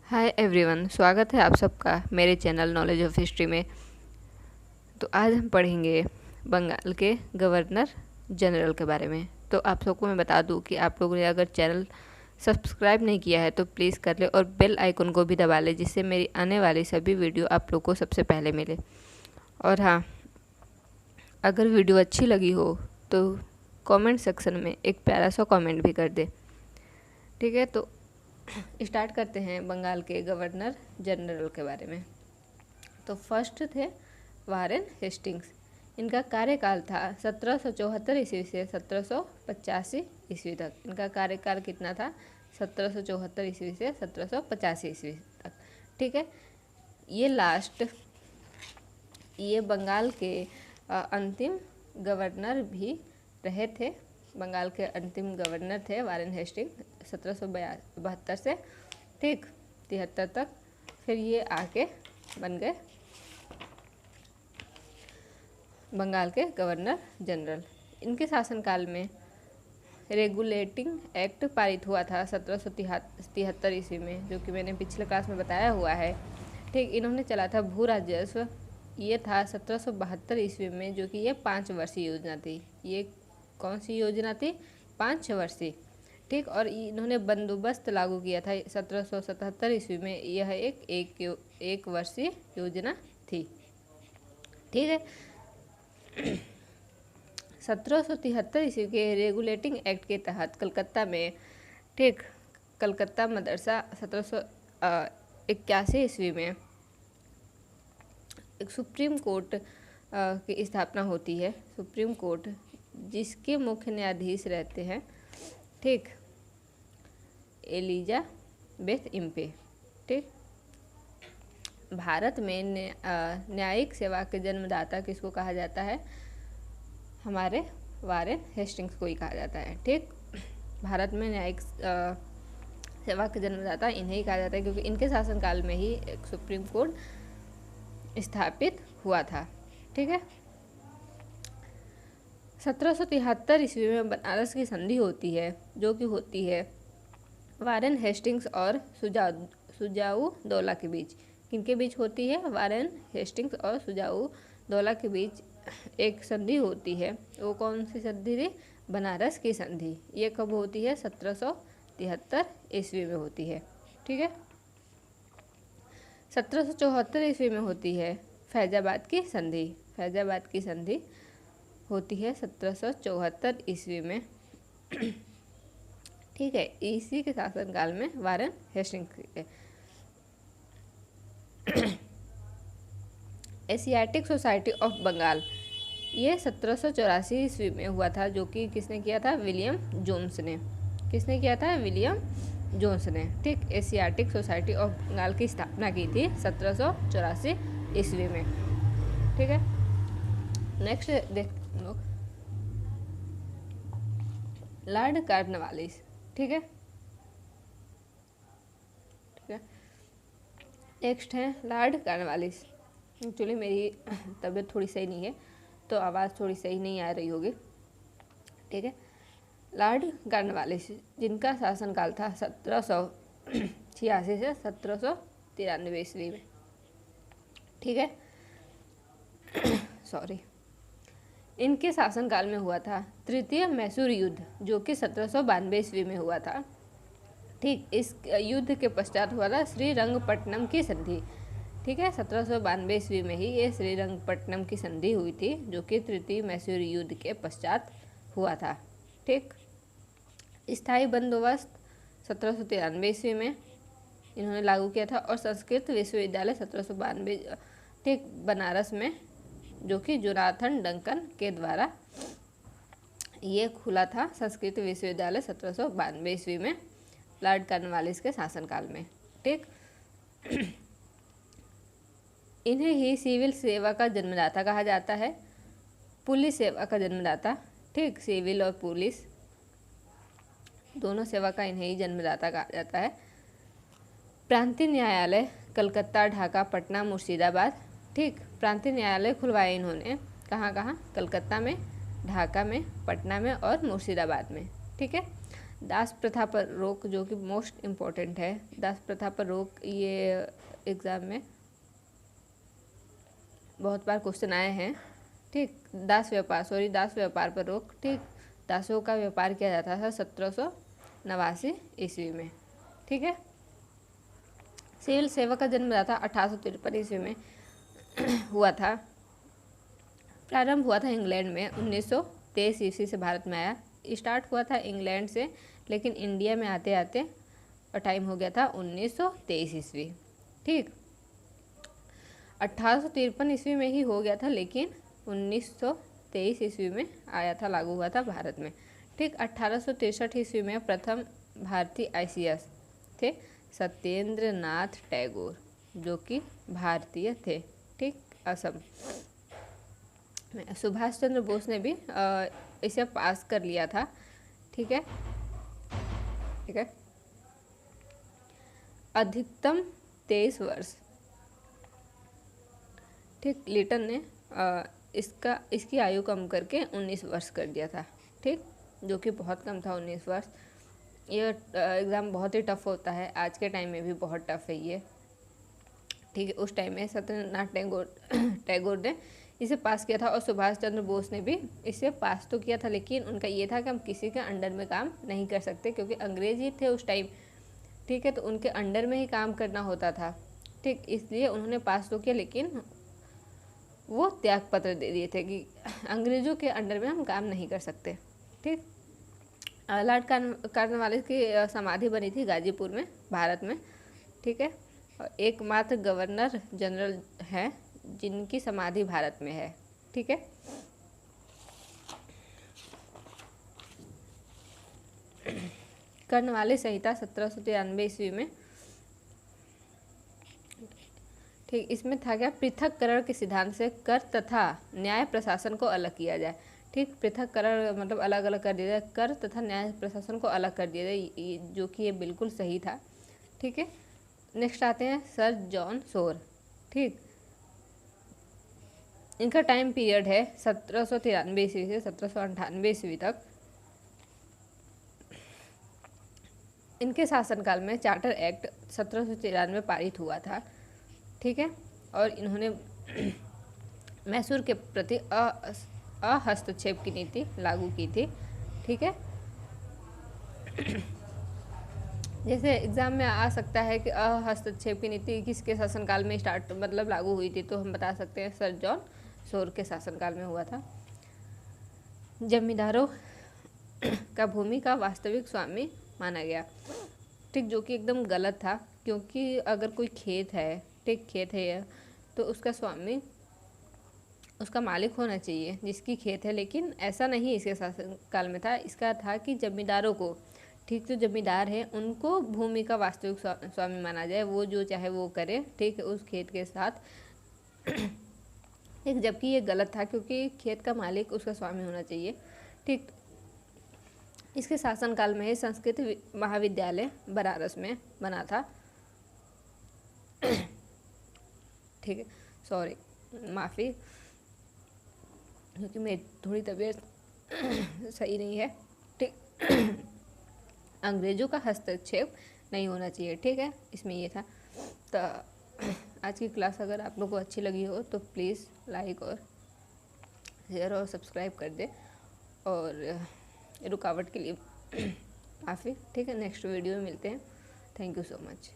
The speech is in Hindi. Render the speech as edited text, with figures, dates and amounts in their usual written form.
हाय एवरीवन, स्वागत है आप सबका मेरे चैनल नॉलेज ऑफ हिस्ट्री में। तो आज हम पढ़ेंगे बंगाल के गवर्नर जनरल के बारे में। तो आप सबको मैं बता दूं कि आप लोगों ने अगर चैनल सब्सक्राइब नहीं किया है तो प्लीज़ कर ले और बेल आइकन को भी दबा ले, जिससे मेरी आने वाली सभी वीडियो आप लोग को सबसे पहले मिले। और हाँ, अगर वीडियो अच्छी लगी हो तो कमेंट सेक्शन में एक प्यारा सा कमेंट भी कर दे। ठीक है, तो स्टार्ट करते हैं बंगाल के गवर्नर जनरल के बारे में। तो फर्स्ट थे वारेन हेस्टिंग्स। इनका कार्यकाल था 1774 ईस्वी से 1785 ईस्वी तक। इनका कार्यकाल कितना था? 1774 ईस्वी से 1785 ईस्वी तक। ठीक है, ये बंगाल के अंतिम गवर्नर भी रहे थे। बंगाल के अंतिम गवर्नर थे वारेन हेस्टिंग 1772 से 73 तक। फिर ये आके बन गए बंगाल के गवर्नर जनरल। इनके शासनकाल में रेगुलेटिंग एक्ट पारित हुआ था 1773 ईस्वी में, जो कि मैंने पिछले क्लास में बताया हुआ है। इन्होंने चला था भू राजस्व। ये था 1772 ईस्वी में, जो कि ये 5 वर्षीय योजना थी। ये कौन सी योजना थी? 5 वर्षीय। और इन्होंने बंदोबस्त लागू किया था 1777 ईस्वी में। यह एक वर्षीय योजना थी। ठीक है, 1773 ईस्वी के रेगुलेटिंग एक्ट के तहत कलकत्ता में कलकत्ता मदरसा 1781 ईस्वी में एक सुप्रीम कोर्ट की स्थापना होती है। सुप्रीम कोर्ट जिसके मुख्य न्यायाधीश रहते हैं एलिजाबेथ इम्पे। भारत में न्यायिक सेवा के जन्मदाता किसको कहा जाता है? हमारे वारेन हेस्टिंग्स को ही कहा जाता है। भारत में न्यायिक सेवा के जन्मदाता इन्हें ही कहा जाता है, क्योंकि इनके शासनकाल में ही एक सुप्रीम कोर्ट स्थापित हुआ था। 1773 ईस्वी में बनारस की संधि होती है, जो कि होती है वारेन हेस्टिंग्स और सुजाऊ दौला के बीच। किनके बीच होती है? वारेन हेस्टिंग्स और सुजाऊ दौला के बीच एक संधि होती है। वो कौन सी संधि थी? बनारस की संधि। ये कब होती है? 1773 ईस्वी में होती है। 1774 ईस्वी में होती है फैजाबाद की संधि। फैजाबाद की संधि होती है 1774 ईस्वी में। इसी के शासनकाल में वारेन हेस्टिंग्स के एशियाटिक सोसाइटी ऑफ बंगाल, ये 1784 ईस्वी में हुआ था, जो कि किसने किया था? विलियम जोन्स ने। किसने किया था? विलियम जोन्स ने। एशियाटिक सोसाइटी ऑफ बंगाल की स्थापना की थी 1784 ईस्वी में। Next Lord Cornwallis. नेक्स्ट है लॉर्ड कॉर्नवालिस। एक्चुअली मेरी तबीयत थोड़ी सही नहीं है, तो आवाज़ थोड़ी सही नहीं आ रही होगी। लॉर्ड कॉर्नवालिस, जिनका शासनकाल था 1786 से 1793 ईस्वी में। सॉरी, इनके शासनकाल में हुआ था तृतीय मैसूर युद्ध, जो कि 1792 ईस्वी में हुआ था। इस युद्ध के पश्चात हुआ था श्रीरंगपट्टनम की संधि। 1792 ईस्वी में ही ये श्रीरंगपट्टनम की संधि हुई थी, जो कि तृतीय मैसूर युद्ध के पश्चात हुआ था। स्थायी बंदोबस्त 1793 ईस्वी में इन्होंने लागू किया था। और संस्कृत विश्वविद्यालय 1792 बनारस में, जो कि जोनाथन डंकन के द्वारा ये खुला था। संस्कृत विश्वविद्यालय 1792 ईस्वी में लॉर्ड कॉर्नवालिस के शासनकाल में। इन्हें ही सिविल सेवा का जन्मदाता कहा जाता है। पुलिस सेवा का जन्मदाता। सिविल और पुलिस दोनों सेवा का इन्हें ही जन्मदाता कहा जाता है। प्रांतीय न्यायालय कलकत्ता, ढाका, पटना, मुर्शिदाबाद। प्रांतीय न्यायालय खुलवाए इन्होंने कहाँ? कलकत्ता में, ढाका में, पटना में और मुर्शिदाबाद में। दास प्रथा पर रोक, जो कि मोस्ट इम्पोर्टेंट है, दास प्रथा पर रोक, ये एग्ज़ाम में बहुत बार क्वेश्चन आए हैं। ठीक, दास व्यापार पर रोक। ठीक, दासों का व्यापार किया जाता था 1789 ईस्वी में। ठीक है। सिविल सेवा का जन्म था 1853 ईस्वी में हुआ था। प्रारंभ हुआ था इंग्लैंड में, 1923 ईस्वी से भारत में आया। स्टार्ट हुआ था इंग्लैंड से, लेकिन इंडिया में आते आते टाइम हो गया था 1923 ईस्वी। ठीक, 1853 ईस्वी में ही हो गया था, लेकिन 1923 ईस्वी में आया था, लागू हुआ था भारत में। ठीक, 1863 ईस्वी में प्रथम भारतीय ICS थे सत्येंद्र नाथ टैगोर, जो कि भारतीय थे। ठीक, असम। सुभाष चंद्र बोस ने भी इसे पास कर लिया था। ठीक है, ठीक है। अधिकतम 23 वर्ष। ठीक, लिटन ने इसकी आयु कम करके 19 वर्ष कर दिया था। ठीक, जो कि बहुत कम था 19 वर्ष। ये एग्ज़ाम बहुत ही टफ होता है, आज के टाइम में भी बहुत टफ है ये। ठीक है, उस टाइम में सत्येंद्रनाथ टैगोर ने इसे पास किया था, और सुभाष चंद्र बोस ने भी इसे पास तो किया था, लेकिन उनका ये था कि हम किसी के अंडर में काम नहीं कर सकते, क्योंकि अंग्रेज ही थे उस टाइम। ठीक है, तो उनके अंडर में ही काम करना होता था। ठीक, इसलिए उन्होंने पास तो किया, लेकिन वो त्याग पत्र दे दिए थे कि अंग्रेज़ों के अंडर में हम काम नहीं कर सकते। ठीक, लॉर्ड कॉर्नवालिस की समाधि बनी थी गाजीपुर में, भारत में। ठीक है, और एकमात्र गवर्नर जनरल है जिनकी समाधि भारत में है। ठीक है, कॉर्नवालिस संहिता 1793 ईस्वी में। ठीक, इसमें था क्या, पृथककरण के सिद्धांत से कर तथा न्याय प्रशासन को अलग किया जाए। ठीक, पृथककरण मतलब अलग अलग कर दिया जाए, कर तथा न्याय प्रशासन को अलग कर दिया जाए, जो कि ये बिल्कुल सही था। ठीक है, नेक्स्ट आते हैं सर जॉन सोर। ठीक, इनका टाइम पीरियड है 1793 ईस्वी से 1798 ईस्वी तक। इनके शासनकाल में चार्टर एक्ट 1793 पारित हुआ था। ठीक है, और इन्होंने मैसूर के प्रति अहस्तक्षेप की नीति लागू की थी। ठीक है, जैसे एग्ज़ाम में आ सकता है कि हस्तक्षेप की नीति किसके शासनकाल में स्टार्ट मतलब लागू हुई थी, तो हम बता सकते हैं सर जॉन सोर के शासनकाल में हुआ था। जमींदारों का भूमि का वास्तविक स्वामी माना गया। ठीक, जो कि एकदम गलत था, क्योंकि अगर कोई खेत है, ठीक, खेत है यह, तो उसका स्वामी उसका मालिक होना चाहिए जिसकी खेत है, लेकिन ऐसा नहीं इसके शासनकाल में था। इसका था कि जमींदारों को, ठीक, जो जमींदार है उनको भूमि का वास्तविक स्वामी माना जाए, वो जो चाहे वो करे, ठीक, उस खेत के साथ। ठीक, जबकि ये गलत था, क्योंकि खेत का मालिक उसका स्वामी होना चाहिए। ठीक, इसके शासनकाल में ही संस्कृत महाविद्यालय बनारस में बना था। ठीक है, सॉरी, माफ़ी, क्योंकि मेरी थोड़ी तबीयत सही नहीं है। ठीक, अंग्रेज़ों का हस्तक्षेप नहीं होना चाहिए। ठीक है, इसमें ये था। तो आज की क्लास अगर आप लोगों को अच्छी लगी हो तो प्लीज़ लाइक और शेयर और सब्सक्राइब कर दे, और रुकावट के लिए माफ़ी। ठीक है, नेक्स्ट वीडियो में मिलते हैं। Thank you so much.